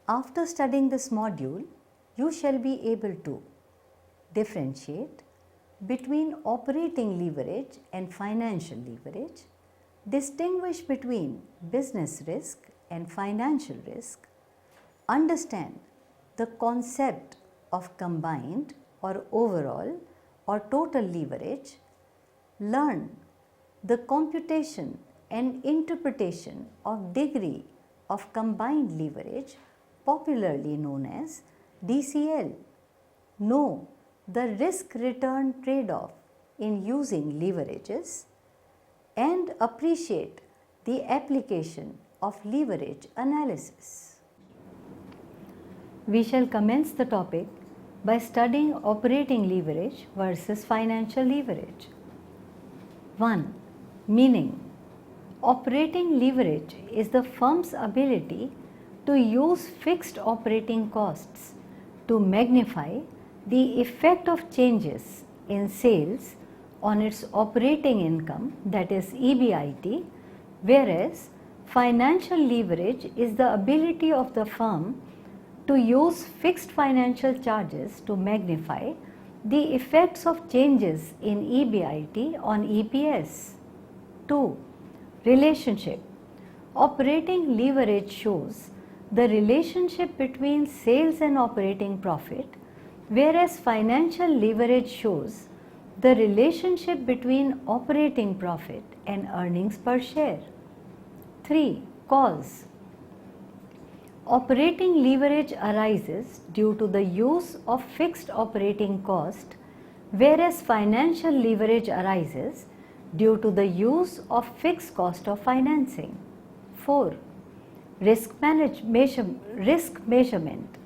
After studying this module, you shall be able to differentiate between operating leverage and financial leverage, distinguish between business risk and financial risk, understand the concept of combined or overall or total leverage, learn the computation and interpretation of degree of combined leverage, popularly known as DCL. Know the risk-return trade-off in using leverages and appreciate the application of leverage analysis. We shall commence the topic by studying operating leverage versus financial leverage. 1. Meaning. Operating leverage is the firm's ability to use fixed operating costs to magnify the effect of changes in sales on its operating income, that is EBIT, whereas financial leverage is the ability of the firm to use fixed financial charges to magnify the effects of changes in EBIT on EPS. 2. Relationship. Operating leverage shows the relationship between sales and operating profit, whereas financial leverage shows the relationship between operating profit and earnings per share. 3. Cause. Operating leverage arises due to the use of fixed operating cost, whereas financial leverage arises due to the use of fixed cost of financing. 4. Risk measurement.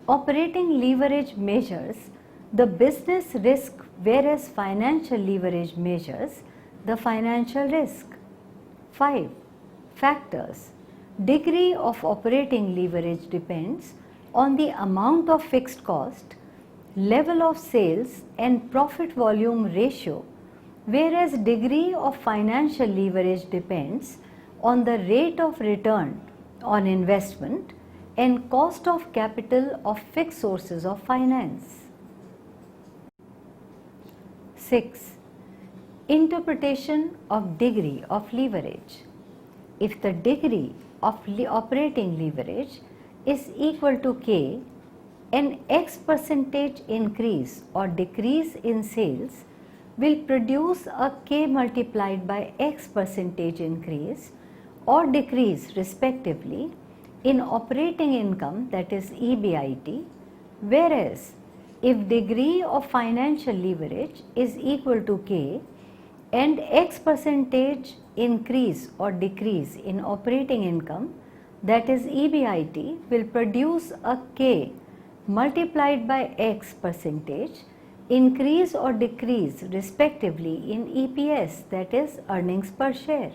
Operating leverage measures the business risk, whereas financial leverage measures the financial risk. 5. Factors. Degree of operating leverage depends on the amount of fixed cost, level of sales and profit volume ratio, whereas degree of financial leverage depends on the rate of return on investment and cost of capital of fixed sources of finance. 6. Interpretation of degree of leverage. If the degree of operating leverage is equal to K, an X percentage increase or decrease in sales will produce a K multiplied by X percentage increase or decrease respectively in operating income, that is EBIT, whereas if degree of financial leverage is equal to K and X percentage increase or decrease in operating income, that is EBIT, will produce a K multiplied by X percentage increase or decrease respectively in EPS, that is earnings per share.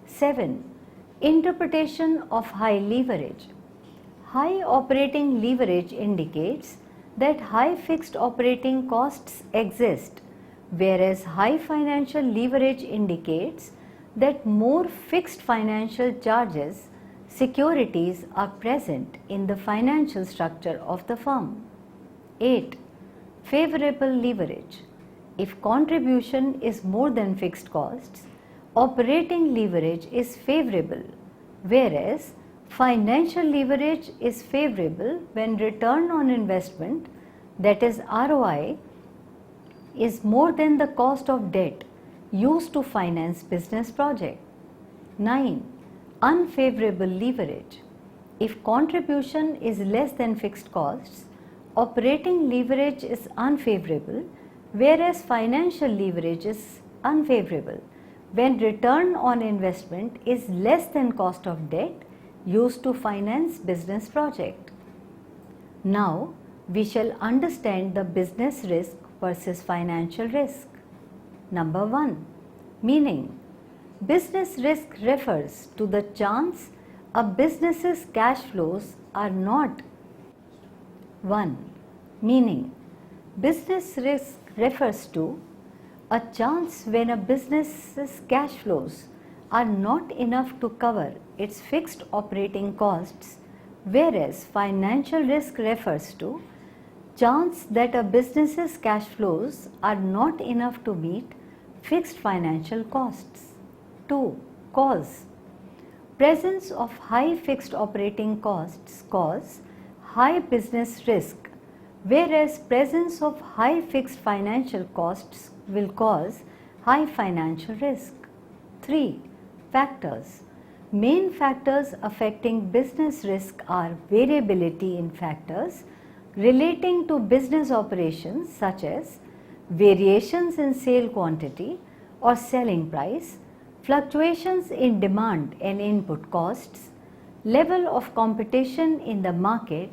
7. Interpretation of high leverage. High operating leverage indicates that high fixed operating costs exist, whereas high financial leverage indicates that more fixed financial charges, securities are present in the financial structure of the firm. 8. Favorable leverage. If contribution is more than fixed costs, operating leverage is favorable, whereas financial leverage is favorable when return on investment, that is ROI, is more than the cost of debt used to finance business project. 9. Unfavorable leverage. If contribution is less than fixed costs, operating leverage is unfavorable, whereas financial leverage is unfavorable when return on investment is less than cost of debt used to finance business project. Now we shall understand the business risk versus financial risk. Number 1. Meaning. Business risk refers to the chance a business's cash flows are not. 1. Meaning. Business risk refers to a chance when a business's cash flows are not enough to cover its fixed operating costs whereas financial risk refers to chance that a business's cash flows are not enough to meet fixed financial costs. 2. Cause. Presence of high fixed operating costs cause high business risk, whereas presence of high fixed financial costs will cause high financial risk. 3. Factors. Main factors affecting business risk are variability in factors relating to business operations such as variations in sale quantity or selling price, fluctuations in demand and input costs, level of competition in the market,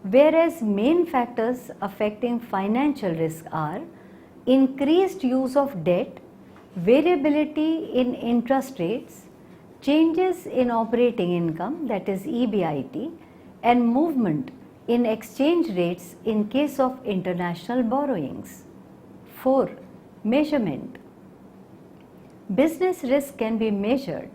whereas main factors affecting financial risk are increased use of debt, variability in interest rates, changes in operating income, that is EBIT, and movement in exchange rates in case of international borrowings. 4. Measurement. Business risk can be measured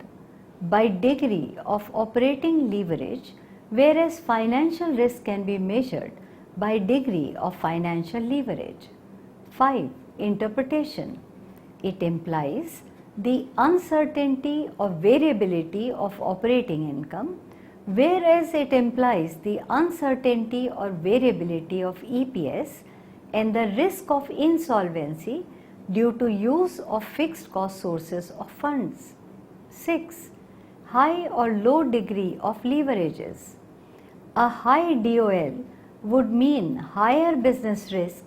by degree of operating leverage, whereas financial risk can be measured by degree of financial leverage. 5. Interpretation. It implies the uncertainty or variability of operating income, whereas it implies the uncertainty or variability of EPS and the risk of insolvency due to use of fixed cost sources of funds. 6. High or low degree of leverages. A high DOL would mean higher business risk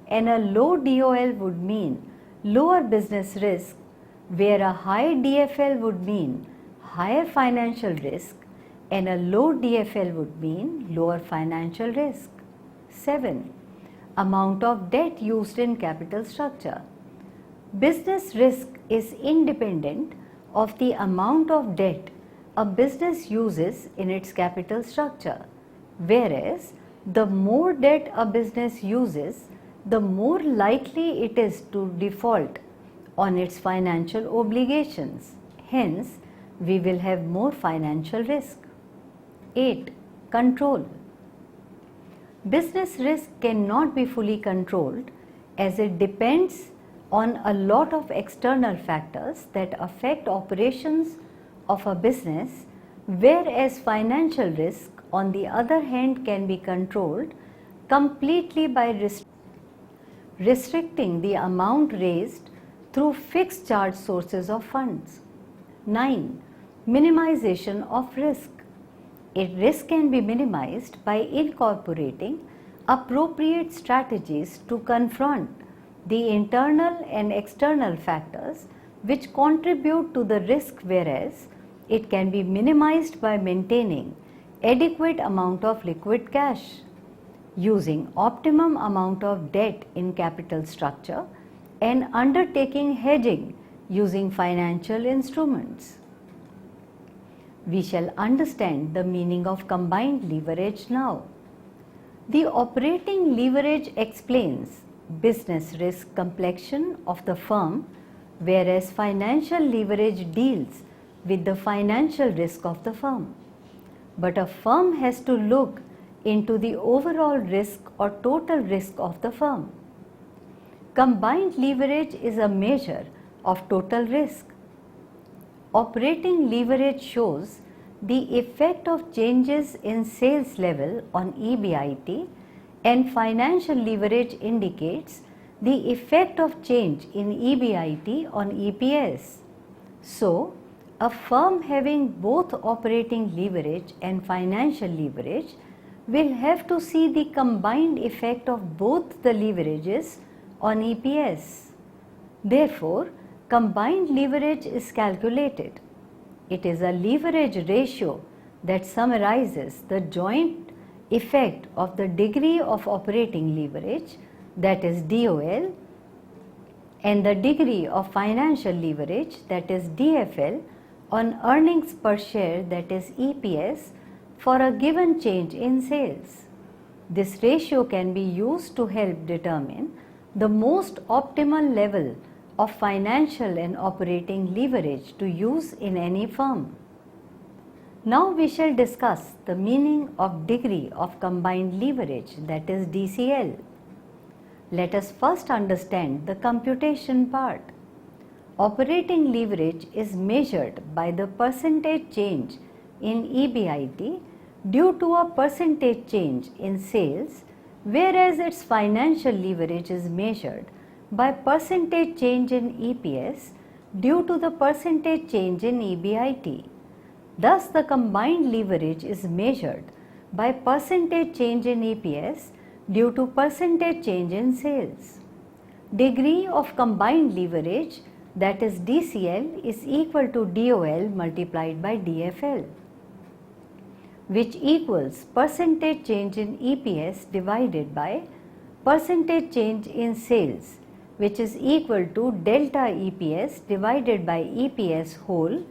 and a low DOL would mean lower business risk, where a high DFL would mean higher financial risk and a low DFL would mean lower financial risk. 7. Amount of debt used in capital structure. Business risk is independent of the amount of debt a business uses in its capital structure, whereas the more debt a business uses, the more likely it is to default on its financial obligations. Hence, we will have more financial risk. 8. Control. Business risk cannot be fully controlled as it depends on a lot of external factors that affect operations of a business, whereas financial risk on the other hand can be controlled completely by restricting the amount raised through fixed charge sources of funds. 9. Minimization of risk. Risk can be minimized by incorporating appropriate strategies to confront the internal and external factors which contribute to the risk, whereas it can be minimized by maintaining adequate amount of liquid cash, using optimum amount of debt in capital structure, and undertaking hedging using financial instruments. We shall understand the meaning of combined leverage now. The operating leverage explains business risk complexion of the firm, whereas financial leverage deals with the financial risk of the firm. But a firm has to look into the overall risk or total risk of the firm. Combined leverage is a measure of total risk. Operating leverage shows the effect of changes in sales level on EBIT, and financial leverage indicates the effect of change in EBIT on EPS. So, a firm having both operating leverage and financial leverage will have to see the combined effect of both the leverages on EPS. Therefore, combined leverage is calculated. It is a leverage ratio that summarizes the joint effect of the degree of operating leverage, that is DOL, and the degree of financial leverage, that is DFL, on earnings per share, that is EPS, for a given change in sales. This ratio can be used to help determine the most optimal level of financial and operating leverage to use in any firm. Now we shall discuss the meaning of degree of combined leverage, that is DCL. Let us first understand the computation part. Operating leverage is measured by the percentage change in EBIT due to a percentage change in sales, whereas its financial leverage is measured by percentage change in EPS due to the percentage change in EBIT. Thus, the combined leverage is measured by percentage change in EPS due to percentage change in sales. Degree of combined leverage, that is DCL, is equal to DOL multiplied by DFL, which equals percentage change in EPS divided by percentage change in sales, which is equal to delta EPS divided by EPS whole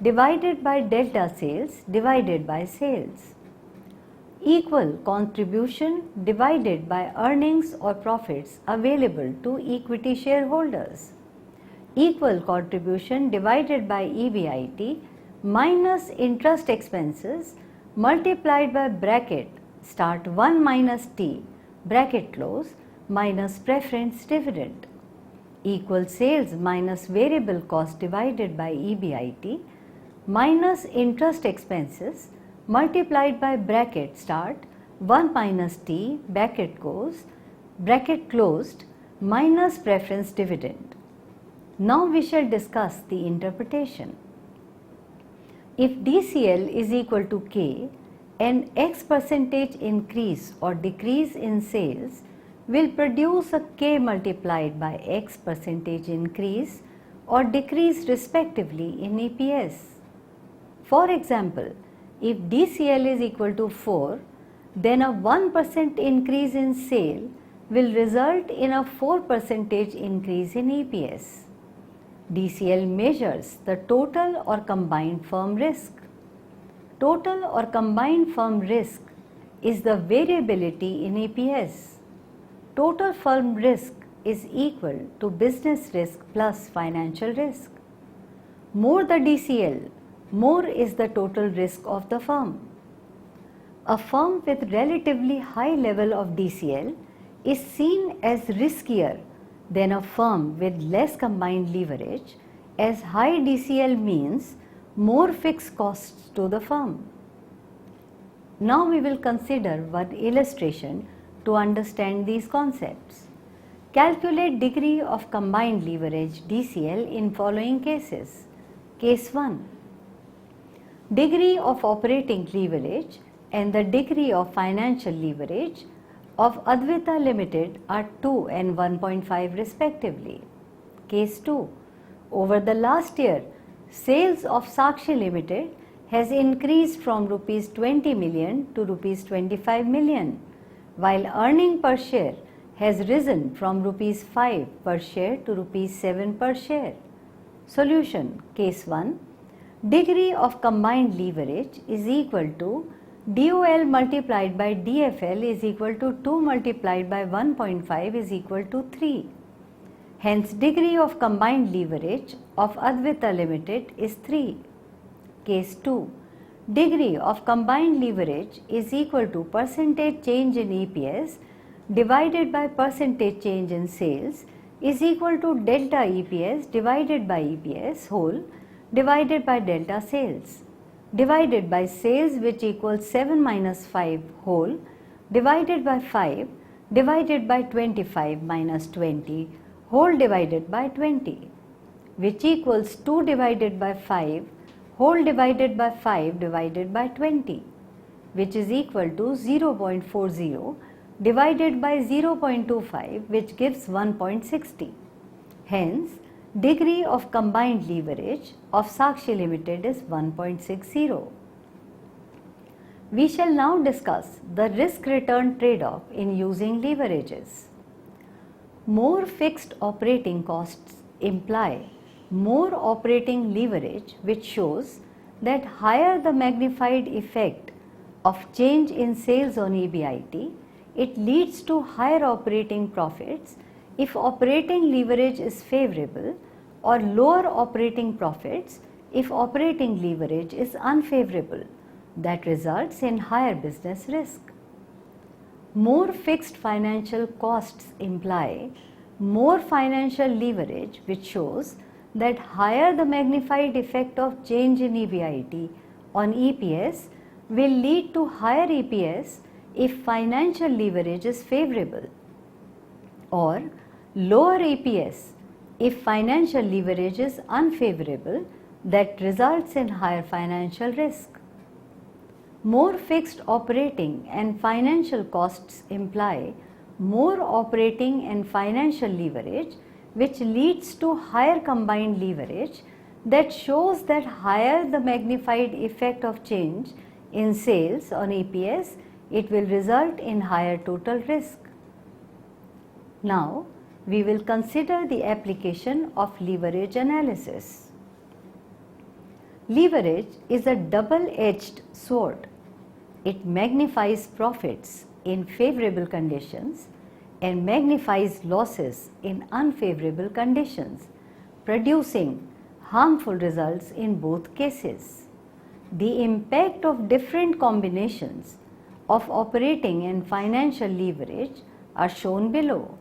divided by delta sales divided by sales. Equal contribution divided by earnings or profits available to equity shareholders. Equal contribution divided by EBIT minus interest expenses multiplied by bracket start 1 minus T bracket close minus preference dividend. Equal sales minus variable cost divided by EBIT minus interest expenses multiplied by bracket start 1 minus T bracket closed minus preference dividend. Now we shall discuss the interpretation. If DCL is equal to K, an X percentage increase or decrease in sales will produce a K multiplied by X percentage increase or decrease respectively in EPS. For example, if DCL is equal to 4, then a 1% increase in sale will result in a 4% increase in EPS. DCL measures the total or combined firm risk. Total or combined firm risk is the variability in EPS. Total firm risk is equal to business risk plus financial risk. More the DCL, more is the total risk of the firm. A firm with relatively high level of DCL is seen as riskier than a firm with less combined leverage, as high DCL means more fixed costs to the firm. Now we will consider one illustration to understand these concepts. Calculate degree of combined leverage DCL in following cases. Case 1. Degree of operating leverage and the degree of financial leverage of Advita Limited are 2 and 1.5 respectively. Case 2. Over the last year, sales of Sakshi Limited has increased from rupees 20 million to rupees 25 million, while earning per share has risen from rupees 5 per share to rupees 7 per share. Solution. Case 1. Degree of combined leverage is equal to DOL multiplied by DFL is equal to 2 multiplied by 1.5 is equal to 3. Hence, degree of combined leverage of Advita Limited is 3. Case 2. Degree of combined leverage is equal to percentage change in EPS divided by percentage change in sales is equal to delta EPS divided by EPS whole divided by delta sales, divided by sales, which equals 7 minus 5 whole divided by 5 divided by 25 minus 20 whole divided by 20, which equals 2 divided by 5 whole divided by 5 divided by 20, which is equal to 0.40 divided by 0.25, which gives 1.60. Hence, degree of combined leverage of Sakshi Limited is 1.60. We shall now discuss the risk-return trade-off in using leverages. More fixed operating costs imply more operating leverage, which shows that higher the magnified effect of change in sales on EBIT, it leads to higher operating profits if operating leverage is favorable, or lower operating profits if operating leverage is unfavorable. that results in higher business risk. More fixed financial costs imply more financial leverage, which shows that higher the magnified effect of change in EBIT on EPS will lead to higher EPS if financial leverage is favorable, or lower EPS if financial leverage is unfavorable, that results in higher financial risk. More fixed operating and financial costs imply more operating and financial leverage, which leads to higher combined leverage, that shows that higher the magnified effect of change in sales on EPS, it will result in higher total risk. Now, we will consider the application of leverage analysis. Leverage is a double-edged sword. It magnifies profits in favorable conditions and magnifies losses in unfavorable conditions, producing harmful results in both cases. The impact of different combinations of operating and financial leverage are shown below.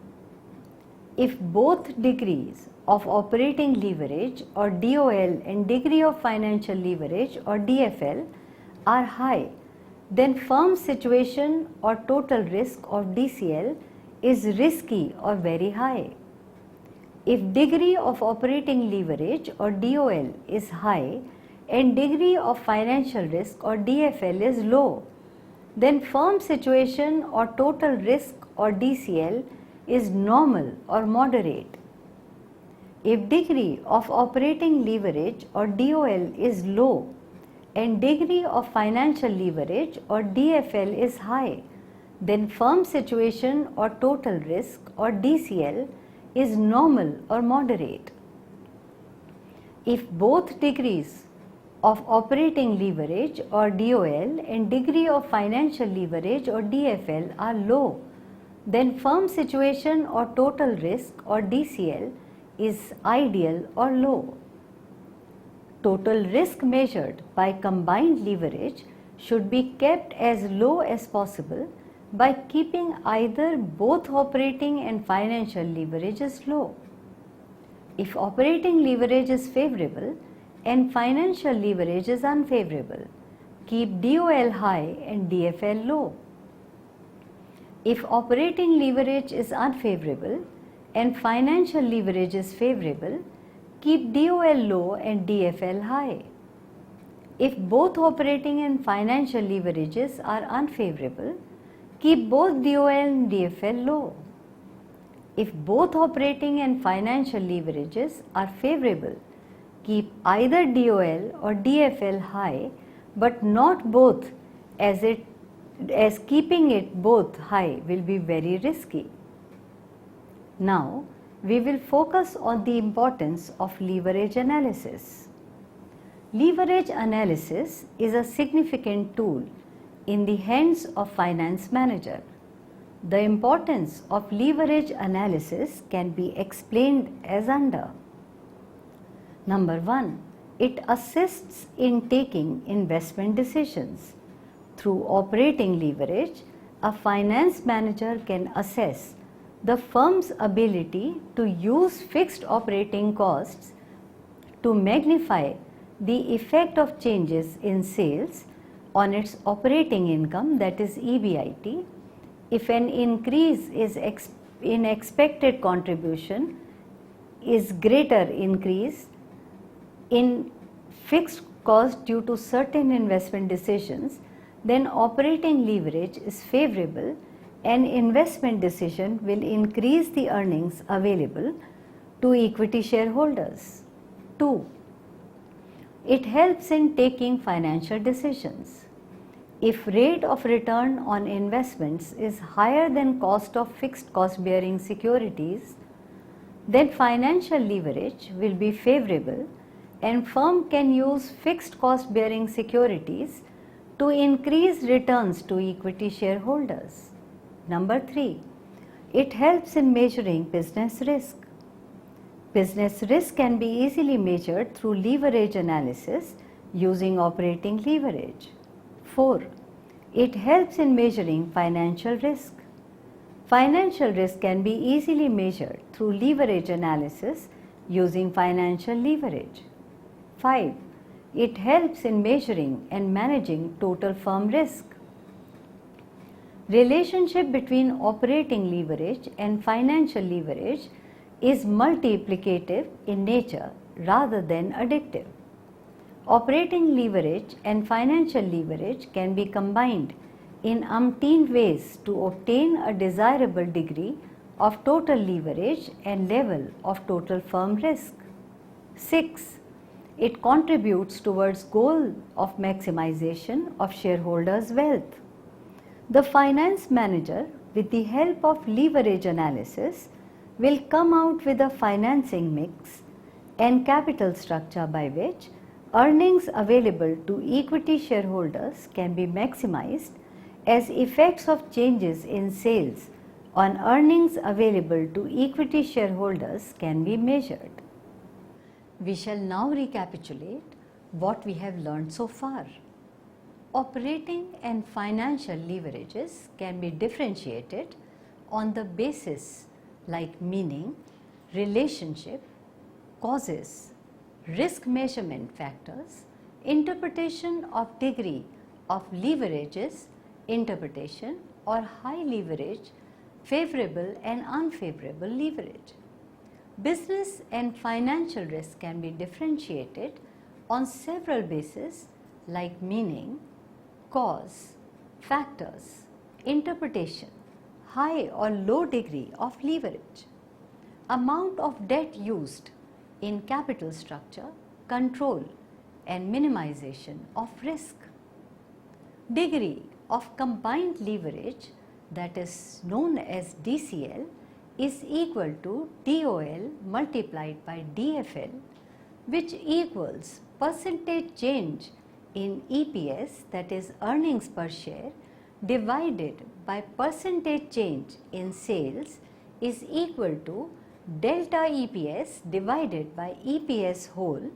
If both degrees of operating leverage or DOL and degree of financial leverage or DFL are high, then firm situation or total risk or DCL is risky or very high. If degree of operating leverage or DOL is high and degree of financial risk or DFL is low, then firm situation or total risk or DCL is normal or moderate. If degree of operating leverage or DOL is low and degree of financial leverage or DFL is high, then firm situation or total risk or DCL is normal or moderate. If both degrees of operating leverage or DOL and degree of financial leverage or DFL are low, then firm situation or total risk or DCL is ideal or low. Total risk measured by combined leverage should be kept as low as possible by keeping either both operating and financial leverages low. If operating leverage is favorable and financial leverage is unfavorable, keep DOL high and DFL low. If operating leverage is unfavorable and financial leverage is favorable, keep DOL low and DFL high. If both operating and financial leverages are unfavorable, keep both DOL and DFL low. If both operating and financial leverages are favorable, keep either DOL or DFL high, but not both, as keeping it both high will be very risky. Now, we will focus on the importance of leverage analysis. Leverage analysis is a significant tool in the hands of finance manager. The importance of leverage analysis can be explained as under. Number 1, it assists in taking investment decisions. Through operating leverage, a finance manager can assess the firm's ability to use fixed operating costs to magnify the effect of changes in sales on its operating income, that is EBIT, if an increase is in expected contribution is greater increase in fixed cost due to certain investment decisions, then operating leverage is favorable and investment decision will increase the earnings available to equity shareholders. 2. It helps in taking financial decisions. If rate of return on investments is higher than cost of fixed cost bearing securities, then financial leverage will be favorable and firm can use fixed cost bearing securities to increase returns to equity shareholders. Number 3, it helps in measuring business risk. Business risk can be easily measured through leverage analysis using operating leverage. 4. It helps in measuring financial risk. Financial risk can be easily measured through leverage analysis using financial leverage. 5. It helps in measuring and managing total firm risk. Relationship between operating leverage and financial leverage is multiplicative in nature rather than additive. Operating leverage and financial leverage can be combined in umpteen ways to obtain a desirable degree of total leverage and level of total firm risk. 6. It contributes towards goal of maximization of shareholders' wealth. The finance manager, with the help of leverage analysis, will come out with a financing mix and capital structure by which earnings available to equity shareholders can be maximized as effects of changes in sales on earnings available to equity shareholders can be measured. We shall now recapitulate what we have learned so far. Operating and financial leverages can be differentiated on the basis like meaning, relationship, causes, risk measurement factors, interpretation of degree of leverages, interpretation or high leverage, favorable and unfavorable leverage. Business and financial risk can be differentiated on several bases like meaning, cause, factors, interpretation, high or low degree of leverage, amount of debt used in capital structure, control and minimization of risk, degree of combined leverage that is known as DCL is equal to DOL multiplied by DFL, which equals percentage change in EPS, that is earnings per share, divided by percentage change in sales is equal to delta EPS divided by EPS whole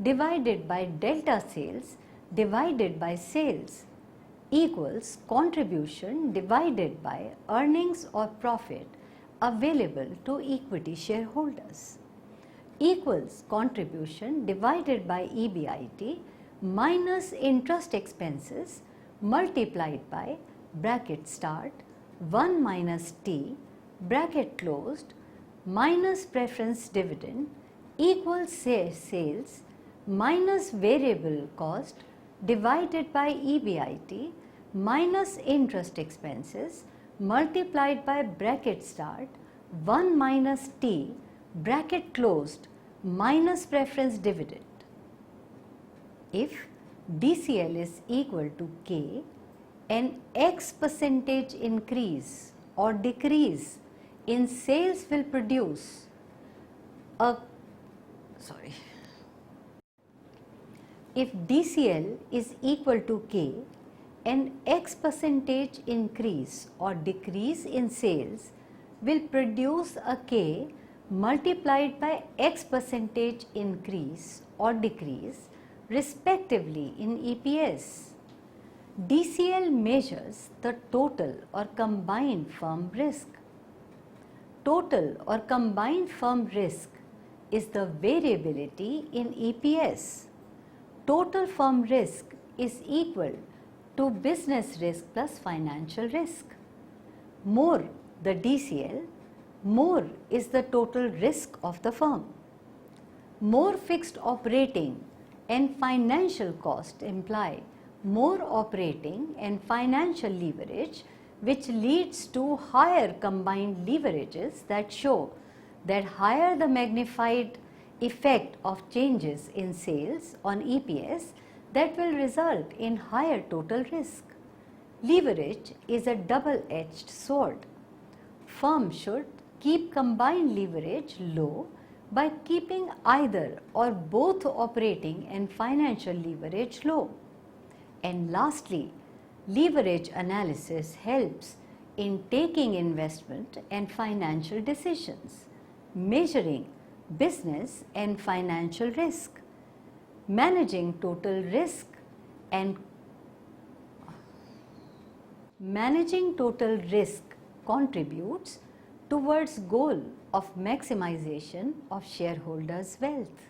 divided by delta sales divided by sales equals contribution divided by earnings or profit available to equity shareholders equals contribution divided by EBIT minus interest expenses multiplied by bracket start 1 minus T bracket closed minus preference dividend equals sales minus variable cost divided by EBIT minus interest expenses multiplied by bracket start 1 minus T bracket closed minus preference dividend. If DCL is equal to K, an X percentage increase or decrease in sales will produce if DCL is equal to K, an X percentage increase or decrease in sales will produce a K multiplied by X percentage increase or decrease respectively in EPS. DCL measures the total or combined firm risk. Total or combined firm risk is the variability in EPS. Total firm risk is equal to business risk plus financial risk. More the DCL, more is the total risk of the firm. More fixed operating and financial cost imply more operating and financial leverage, which leads to higher combined leverages that show that higher the magnified effect of changes in sales on EPS, that will result in higher total risk. Leverage is a double-edged sword. Firm should keep combined leverage low by keeping either or both operating and financial leverage low. And lastly, leverage analysis helps in taking investment and financial decisions, measuring business and financial risk, managing total risk and managing total risk contributes towards goal of maximization of shareholders' wealth.